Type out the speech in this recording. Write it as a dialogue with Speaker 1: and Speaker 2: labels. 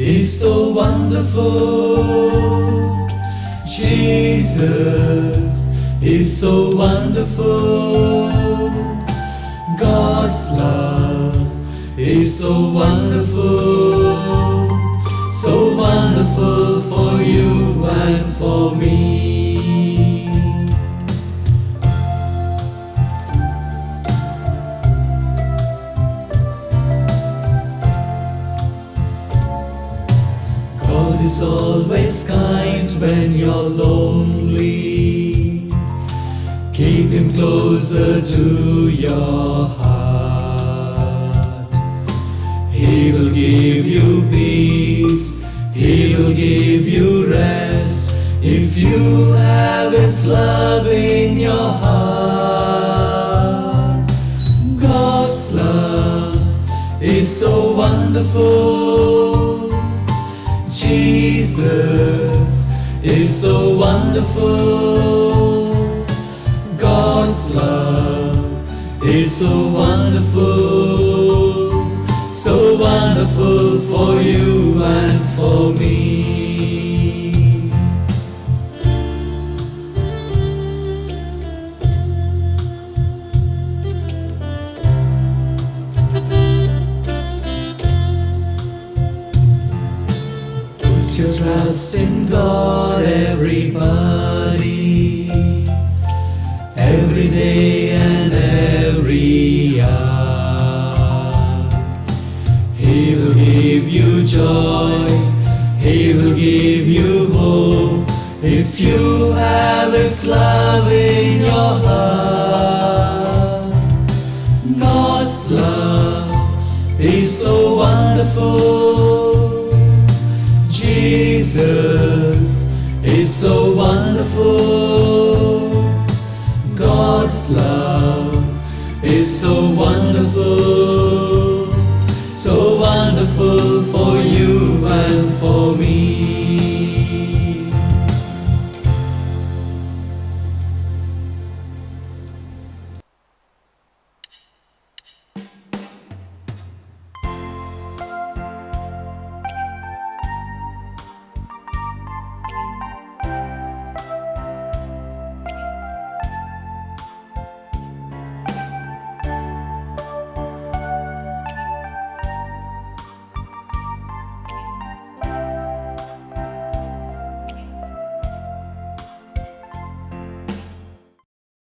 Speaker 1: is so wonderful. Jesus is so wonderful. God's love is so wonderful. So wonderful for you and for me. God is always kind when you're lonely. Keep Him closer to your heart. He will give you peace, He will give you rest, if you have His love in your heart. God's love is so wonderful. Jesus is so wonderful. God's love is so wonderful. So wonderful for you and for me. Put your trust in God, everybody, every day and every hour. He will give you joy, He will give you hope, if you have His love in your heart. God's love is so wonderful. Jesus is so wonderful. God's love is so wonderful. So wonderful for you and for me.